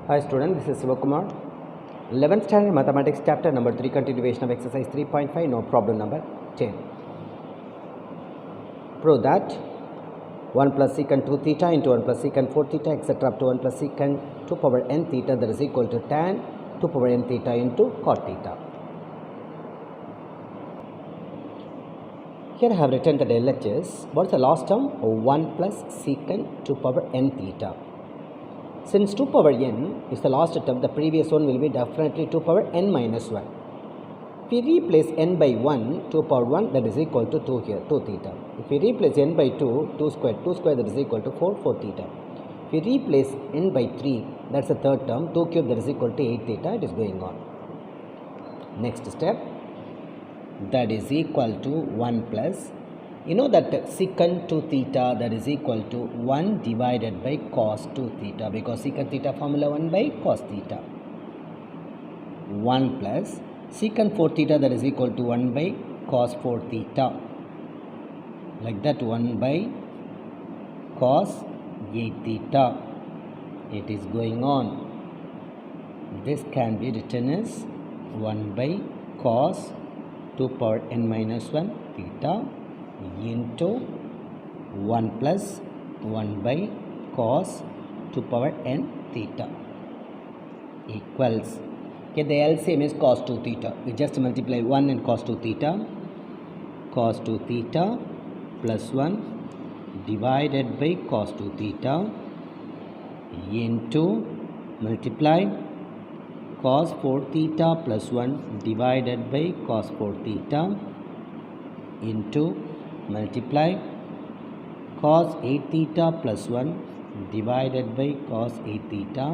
Hi student, this is Sivakumar. 11th standard mathematics chapter number 3, continuation of exercise 3.5, no problem number 10. Prove that 1 plus secant 2 theta into 1 plus secant 4 theta etc. up to 1 plus secant 2 power n theta, that is equal to tan 2 power n theta into cot theta. Here I have written that LHS. What is the last term? 1 plus secant 2 power n theta. Since 2 power n is the last term, the previous one will be definitely 2 power n minus 1. If we replace n by 1, 2 power 1, that is equal to 2 here, 2 theta. If we replace n by 2, 2 square, that is equal to 4, 4 theta. If we replace n by 3, that's the third term, 2 cube, that is equal to 8 theta, it is going on. Next step, that is equal to 1 plus, you know that secant 2 theta, that is equal to 1 divided by cos 2 theta, because secant theta formula 1 by cos theta. 1 plus secant 4 theta, that is equal to 1 by cos 4 theta. Like that, 1 by cos 8 theta. It is going on. This can be written as 1 by cos 2 power n minus 1 theta into 1 plus 1 by cos 2 power n theta equals, okay, the LCM is cos 2 theta. We just multiply 1 and cos 2 theta. Cos 2 theta plus 1 divided by cos 2 theta into multiply cos 4 theta plus 1 divided by cos 4 theta into multiply cos 8 theta plus 1 divided by cos 8 theta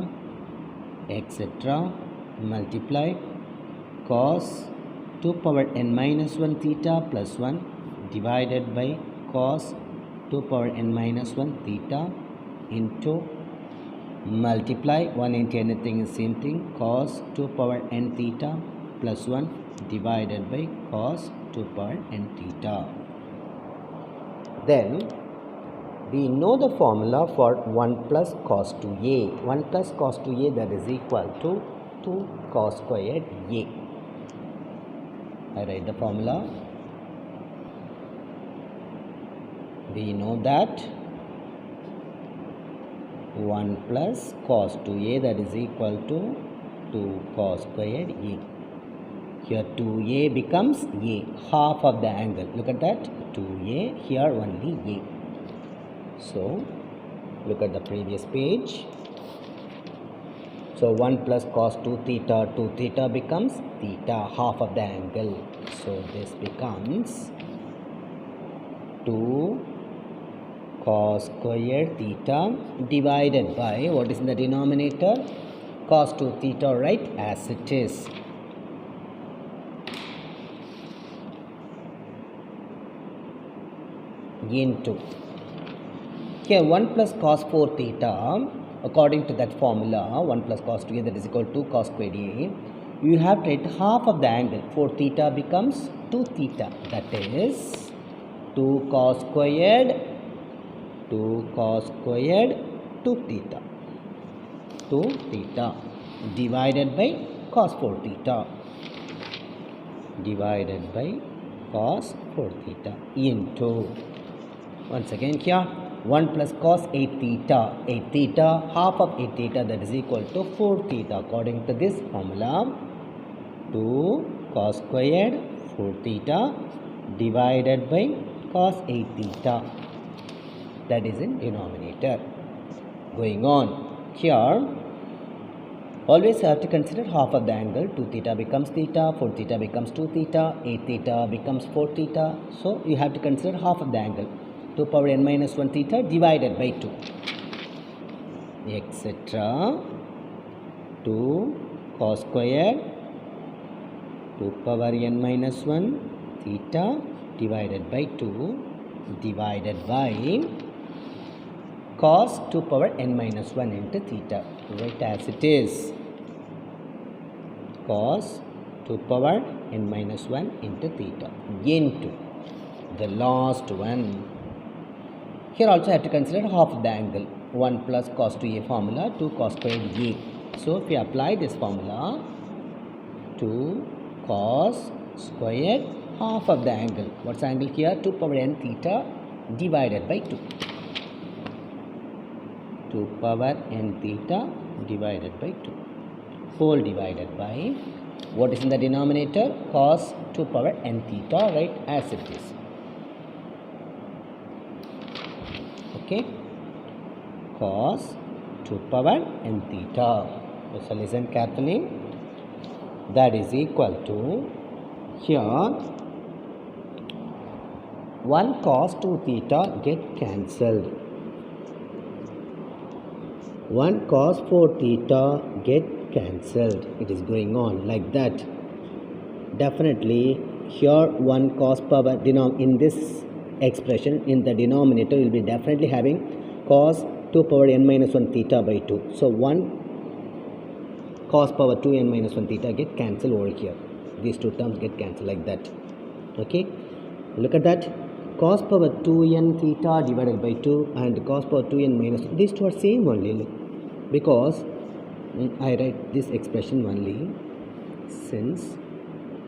etc. multiply cos 2 power n minus 1 theta plus 1 divided by cos 2 power n minus 1 theta into multiply 1 into anything is same thing, cos 2 power n theta plus 1 divided by cos 2 power n theta. Then we know the formula for 1 plus cos 2a. 1 plus cos 2a, that is equal to 2 cos squared a. I write the formula. We know that 1 plus cos 2a, that is equal to 2 cos squared a. Here 2a becomes a, half of the angle. Look at that, 2a, here only a. So, look at the previous page. So, 1 plus cos 2 theta becomes theta, half of the angle. So, this becomes 2 cos squared theta divided by, what is in the denominator? Cos 2 theta, right, as it is. Into, here 1 plus cos 4 theta, according to that formula, 1 plus cos 2a, that is equal to 2 cos squared a, you have to write half of the angle. 4 theta becomes 2 theta, that is 2 cos squared 2 theta, 2 theta divided by cos 4 theta, divided by cos 4 theta into, once again here, 1 plus cos 8 theta, half of 8 theta, that is equal to 4 theta, according to this formula. 2 cos squared 4 theta divided by cos 8 theta, that is in denominator. Going on, here always have to consider half of the angle. 2 theta becomes theta, 4 theta becomes 2 theta, 8 theta becomes 4 theta. So you have to consider half of the angle. 2 power n minus 1 theta divided by 2 etc. 2 cos squared 2 power n minus 1 theta divided by 2 divided by cos 2 power n minus 1 into theta, right as it is. Cos 2 power n minus 1 into theta into the last one. Here also I have to consider half of the angle. 1 plus cos 2a formula, 2 cos squared a. So if we apply this formula, 2 cos squared half of the angle. What's the angle here? 2 power n theta divided by 2. 2 power n theta divided by 2 whole divided by what is in the denominator? Cos 2 power n theta, right, as it is. Okay, cos 2 power n theta. So listen carefully. That is equal to, here 1 cos 2 theta get cancelled. 1 cos 4 theta get cancelled. It is going on like that. Definitely here 1 cos power in this expression in the denominator will be definitely having cos 2 power n minus 1 theta by 2. So 1 cos power 2 n minus 1 theta get cancelled over here. These two terms get cancelled like that. Okay, look at that. Cos power 2n theta divided by 2 and cos power 2n minus 2. These two are same only, because I write this expression only since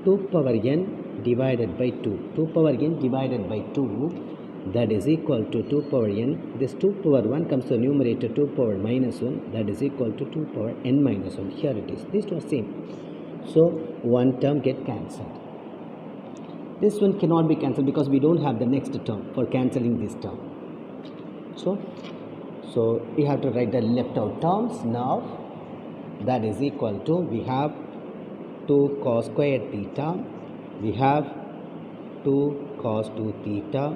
2 power n divided by 2. 2 power n divided by 2, that is equal to 2 power n. This 2 power 1 comes to the numerator, 2 power minus 1, that is equal to 2 power n minus 1. Here it is. These two are same. So one term get cancelled. This one cannot be cancelled because we don't have the next term for cancelling this term. So we have to write the left out terms now. That is equal to, we have 2 cos squared theta, we have 2 cos 2 theta,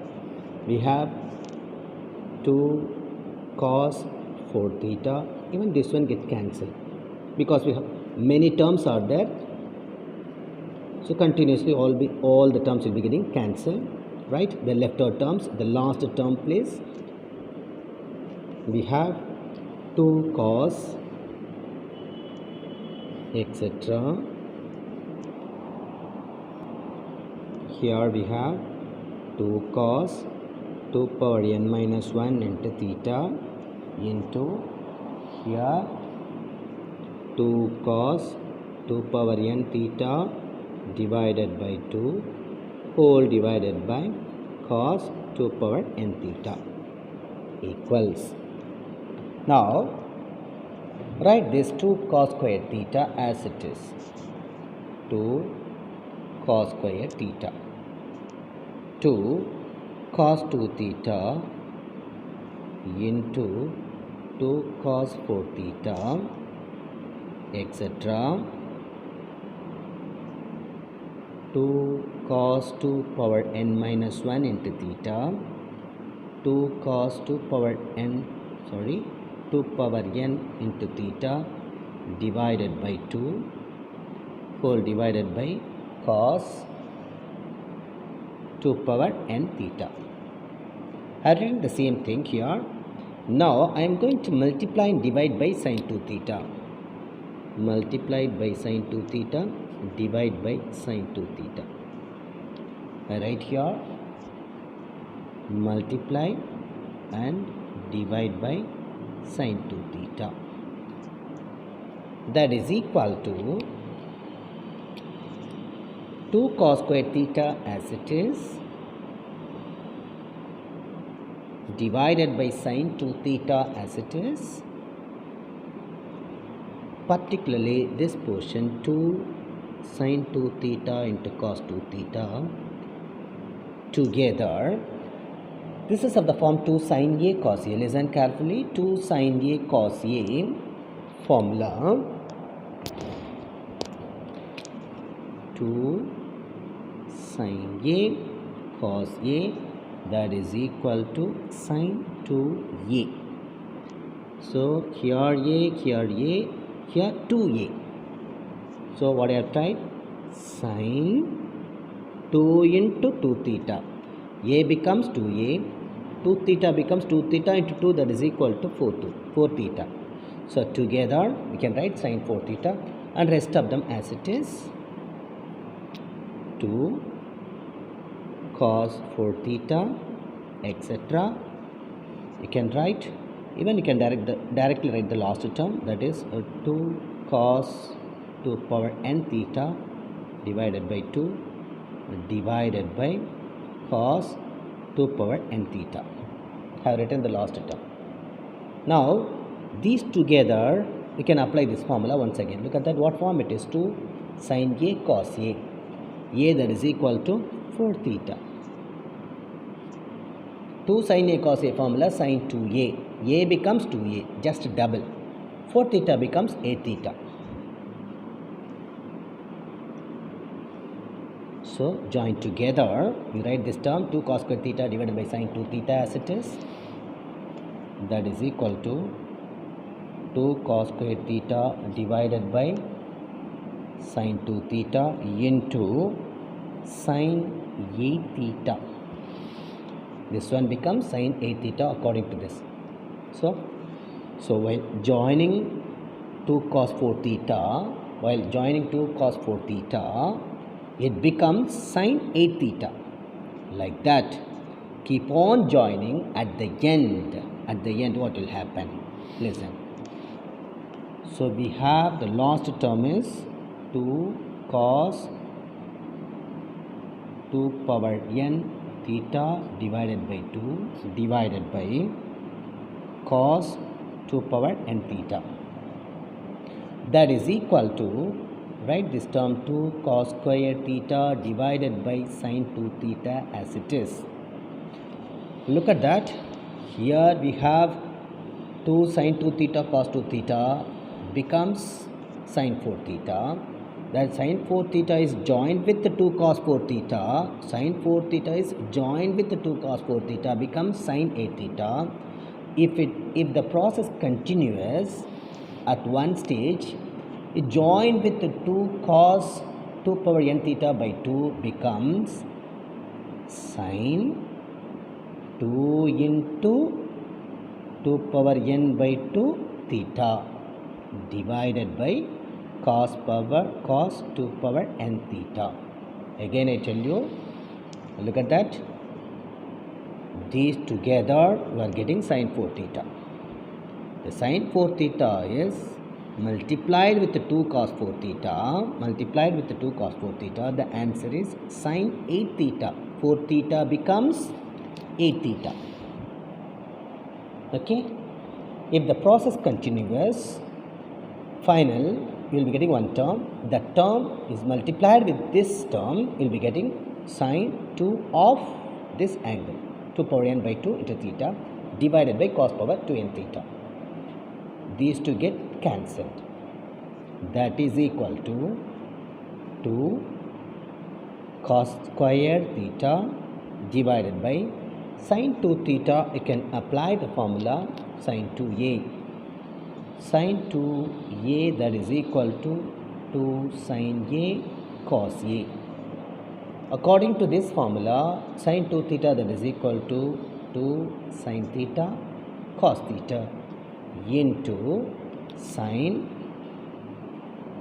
we have 2 cos 4 theta. Even this one get cancelled because we have many terms are there. So continuously all the terms will be getting cancelled, right? The left out terms, the last term please. We have 2 cos etc. Here we have 2 cos 2 power n minus 1 into theta into here 2 cos 2 power n theta divided by 2 whole divided by cos 2 power n theta equals. Now write this 2 cos squared theta as it is. 2 cos squared theta. 2 cos 2 theta into 2 cos 4 theta etc. 2 cos 2 power n minus 1 into theta, 2 cos 2 power n 2 power n into theta divided by 2 whole divided by cos 2 power n theta. I am doing the same thing here. Now I am going to multiply and divide by sin 2 theta. Multiplied by sin 2 theta, divide by sin 2 theta. I write here multiply and divide by sin 2 theta. That is equal to 2 cos squared theta as it is divided by sin 2 theta as it is, particularly this portion 2 sin 2 theta into cos 2 theta together. This is of the form 2 sin A cos A. Listen carefully. 2 sin A cos A formula. 2 sin A cos A, that is equal to sin 2A. So here A, here 2A. So what I have tried? Sin 2 into 2 theta. A becomes 2A, 2 theta becomes 2 theta into 2, that is equal to 4 theta. So together we can write sin 4 theta and rest of them as it is. 2 cos 4 theta etc. You can write Even you can directly write the last term, that is 2 cos 2 power n theta divided by 2 divided by cos 2 power n theta. I have written the last term. Now these together we can apply this formula once again. Look at that, what form it is? 2 sin a cos a, that is equal to 4 theta. 2 sin a cos a formula, sin 2a, a becomes 2a, just double. 4 theta becomes a theta. So join together, we write this term 2 cos square theta divided by sin 2 theta as it is, that is equal to 2 cos square theta divided by sin 2 theta into sin 8 theta. This one becomes sin 8 theta according to this. So while joining 2 cos 4 theta, it becomes sin 8 theta. Like that, keep on joining. At the end what will happen? Listen. So we have the last term is 2 cos 2 power n theta divided by 2 divided by cos 2 power n theta. That is equal to, write this term 2 cos square theta divided by sin 2 theta as it is. Look at that. Here we have 2 sin 2 theta cos 2 theta becomes sin 4 theta. That sin 4 theta is joined with the 2 cos 4 theta. Sin 4 theta is joined with the 2 cos 4 theta becomes sin 8 theta. If the process continues, at one stage it joined with the 2 cos 2 power n theta by 2 becomes sin 2 into 2 power n by 2 theta divided by cos 2 power n theta. Again I tell you, look at that. These together we are getting sin 4 theta. The sin 4 theta is multiplied with the 2 cos 4 theta. The answer is sin 8 theta. 4 theta becomes 8 theta. Okay. If the process continues, final, you will be getting one term. That term is multiplied with this term, you will be getting sin 2 of this angle, 2 power n by 2 into theta divided by cos power 2 n theta. These two get cancelled. That is equal to 2 cos square theta divided by sin 2 theta. You can apply the formula sin 2a. Sin 2a, that is equal to 2 sin a cos a. According to this formula, sin 2 theta, that is equal to 2 sin theta cos theta into sin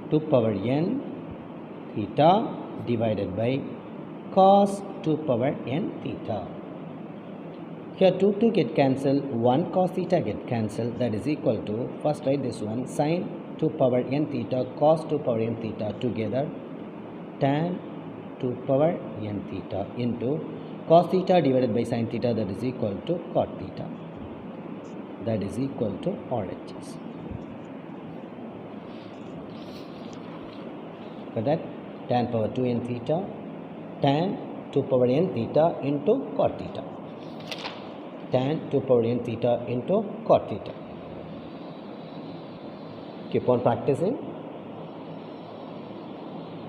2 power n theta divided by cos 2 power n theta. Here 2 get cancelled, 1 cos theta get cancelled, that is equal to, first write this one, sin 2 power n theta cos 2 power n theta together tan 2 power n theta into cos theta divided by sin theta, that is equal to cot theta, that is equal to RHS. For that, tan power 2 n theta tan 2 power n theta into cot theta, tan 2 power n theta into cot theta. Keep on practicing.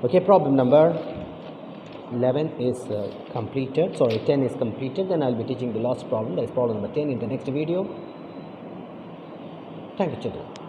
Okay, problem number 11 is completed. Sorry, 10 is completed. Then I'll be teaching the last problem. That is problem number 10 in the next video. Thank you, children.